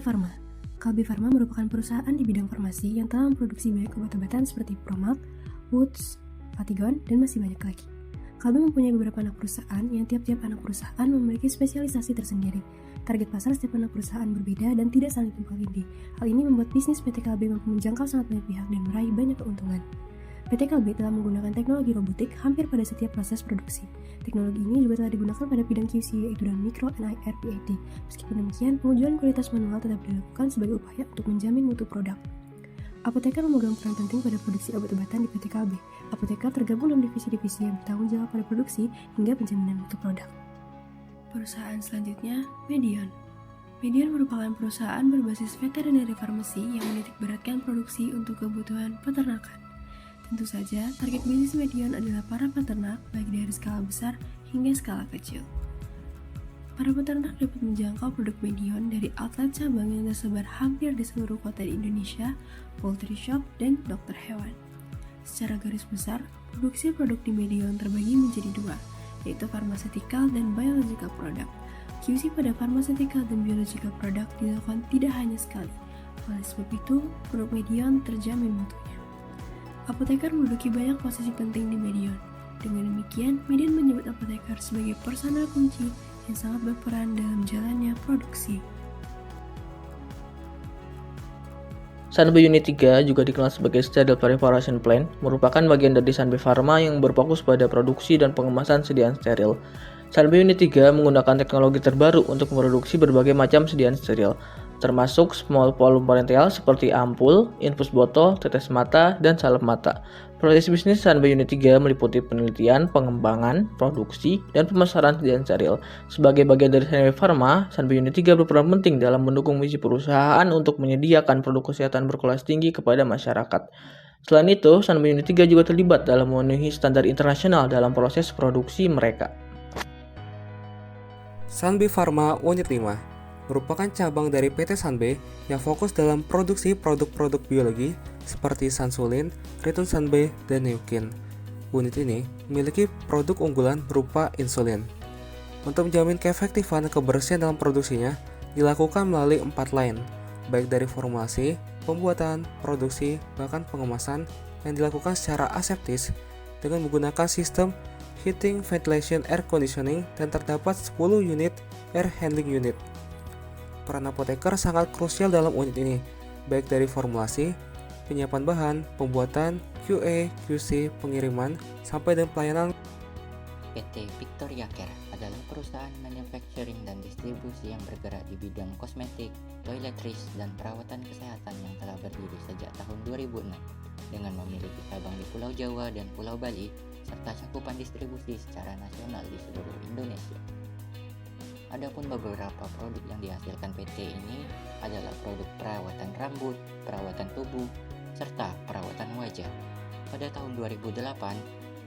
Pharma. Kalbe Pharma merupakan perusahaan di bidang farmasi yang telah memproduksi banyak obat-obatan seperti Promac, Woods, Fatigon, dan masih banyak lagi. Kalbe mempunyai beberapa anak perusahaan yang tiap-tiap anak perusahaan memiliki spesialisasi tersendiri. Target pasar setiap anak perusahaan berbeda dan tidak saling tumpang tindih. Hal ini membuat bisnis PT Kalbe mampu menjangkau sangat banyak pihak dan meraih banyak keuntungan. PT Kalbe telah menggunakan teknologi robotik hampir pada setiap proses produksi. Teknologi ini juga telah digunakan pada bidang QC yaitu dalam Micro and IRPAT. Meskipun demikian, pengujian kualitas manual tetap dilakukan sebagai upaya untuk menjamin mutu produk. Apoteker memegang peran penting pada produksi obat-obatan di PT Kalbe. Apoteker tergabung dalam divisi-divisi yang bertanggung jawab pada produksi hingga penjaminan mutu produk. Perusahaan selanjutnya, Medion. Medion merupakan perusahaan berbasis veterinary pharmacy yang menitik beratkan produksi untuk kebutuhan peternakan. Tentu saja, target bisnis Medion adalah para peternak, baik dari skala besar hingga skala kecil. Para peternak dapat menjangkau produk Medion dari outlet cabang yang tersebar hampir di seluruh kota di Indonesia, poultry shop, dan dokter hewan. Secara garis besar, produksi produk di Medion terbagi menjadi dua, yaitu pharmaceutical dan biological product. QC pada pharmaceutical dan biological product dilakukan tidak hanya sekali. Oleh sebab itu, produk Medion terjamin mutunya. Apoteker menduduki banyak posisi penting di Medion. Dengan demikian, Medion menyebut apoteker sebagai personal kunci yang sangat berperan dalam jalannya produksi. Sanbe Unit 3 juga dikenal sebagai Sterile Preparation Plant, merupakan bagian dari Sanbe Pharma yang berfokus pada produksi dan pengemasan sediaan steril. Sanbe Unit 3 menggunakan teknologi terbaru untuk memproduksi berbagai macam sediaan steril, termasuk small volume parenteral seperti ampul, infus botol, tetes mata, dan salep mata. Proses bisnis Sanbe Unit 3 meliputi penelitian, pengembangan, produksi, dan pemasaran sediaan steril. Sebagai bagian dari Sanbe Pharma, Sanbe Unit 3 berperan penting dalam mendukung misi perusahaan untuk menyediakan produk kesehatan berkelas tinggi kepada masyarakat. Selain itu, Sanbe Unit 3 juga terlibat dalam memenuhi standar internasional dalam proses produksi mereka. Sanbe Pharma Unit 5 merupakan cabang dari PT Sanbe yang fokus dalam produksi produk-produk biologi seperti Sansulin, Ritun Sanbe, dan Neukin. Unit ini memiliki produk unggulan berupa insulin. Untuk menjamin keefektifan dan kebersihan dalam produksinya, dilakukan melalui 4 line, baik dari formulasi, pembuatan, produksi, bahkan pengemasan yang dilakukan secara aseptis dengan menggunakan sistem heating, ventilation, air conditioning, dan terdapat 10 unit air handling unit. Peran apoteker sangat krusial dalam unit ini, baik dari formulasi, penyiapan bahan, pembuatan, QA, QC, pengiriman, sampai dan pelayanan. PT Victoria Care adalah perusahaan manufacturing dan distribusi yang bergerak di bidang kosmetik, toiletries, dan perawatan kesehatan yang telah berdiri sejak tahun 2006 dengan memiliki cabang di Pulau Jawa dan Pulau Bali serta cakupan distribusi secara nasional di seluruh Indonesia. Adapun beberapa produk yang dihasilkan PT ini adalah produk perawatan rambut, perawatan tubuh, serta perawatan wajah. Pada tahun 2008,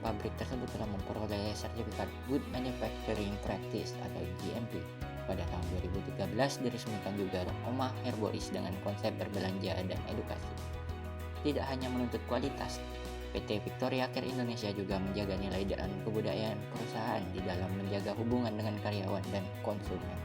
pabrik tersebut telah memperoleh sertifikat Good Manufacturing Practice atau GMP. Pada tahun 2013 diresmikan juga Omah Herboris dengan konsep berbelanja dan edukasi. Tidak hanya menuntut kualitas, PT Victoria Care Indonesia juga menjaga nilai dan kebudayaan perusahaan di dalam menjaga hubungan dengan karyawan dan konsumen.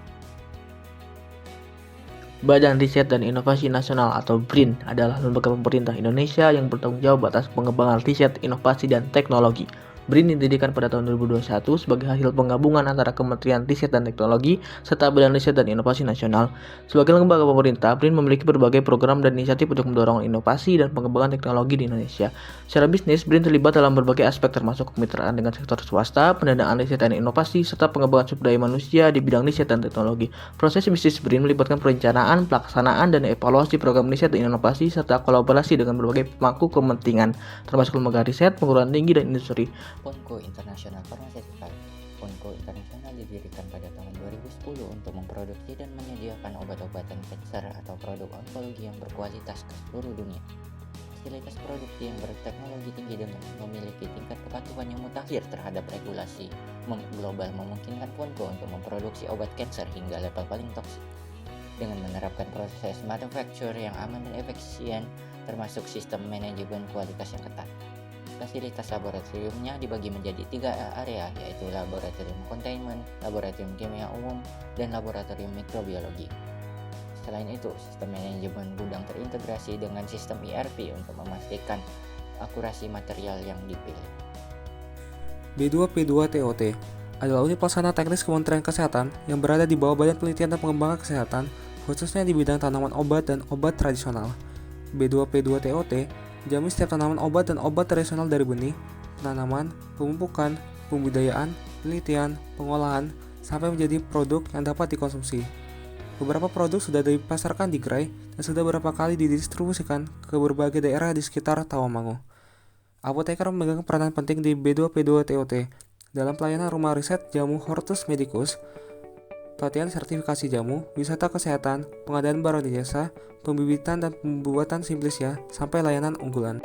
Badan Riset dan Inovasi Nasional atau BRIN adalah lembaga pemerintah Indonesia yang bertanggung jawab atas pengembangan riset, inovasi, dan teknologi. BRIN didirikan pada tahun 2021 sebagai hasil penggabungan antara Kementerian Riset dan Teknologi serta Badan Riset dan Inovasi Nasional. Sebagai lembaga pemerintah, BRIN memiliki berbagai program dan inisiatif untuk mendorong inovasi dan pengembangan teknologi di Indonesia. Secara bisnis, BRIN terlibat dalam berbagai aspek termasuk kemitraan dengan sektor swasta, pendanaan riset dan inovasi, serta pengembangan sumber daya manusia di bidang riset dan teknologi. Proses bisnis BRIN melibatkan perencanaan, pelaksanaan, dan evaluasi program riset dan inovasi serta kolaborasi dengan berbagai pemangku kepentingan, termasuk lembaga riset, perguruan tinggi, dan industri. Ponco International Pharmaceutical. Ponco International didirikan pada tahun 2010 untuk memproduksi dan menyediakan obat-obatan kanker atau produk onkologi yang berkualitas ke seluruh dunia. Fasilitas produksi yang berteknologi tinggi dan memiliki tingkat kepatuhan yang mutakhir terhadap regulasi global memungkinkan Ponco untuk memproduksi obat kanker hingga level paling toksik. Dengan menerapkan proses manufacture yang aman dan efisien, termasuk sistem manajemen kualitas yang ketat. Fasilitas laboratoriumnya dibagi menjadi 3 area, yaitu laboratorium containment, laboratorium kimia umum, dan laboratorium mikrobiologi. Selain itu, sistem manajemen gudang terintegrasi dengan sistem ERP untuk memastikan akurasi material yang dipilih. B2P2TOT adalah unit pelaksana teknis Kementerian Kesehatan yang berada di bawah Badan Penelitian dan Pengembangan Kesehatan, khususnya di bidang tanaman obat dan obat tradisional. B2P2TOT menjamin setiap tanaman obat dan obat tradisional dari benih, tanaman, pemupukan, pembudidayaan, penelitian, pengolahan, sampai menjadi produk yang dapat dikonsumsi. Beberapa produk sudah dipasarkan di gerai dan sudah beberapa kali didistribusikan ke berbagai daerah di sekitar Tawamango. Apoteker memegang peranan penting di B2P2TOT dalam pelayanan rumah riset jamu Hortus Medicus, pelatihan sertifikasi jamu, wisata kesehatan, pengadaan barang dan jasa, pembibitan dan pembuatan simplisia, sampai layanan unggulan.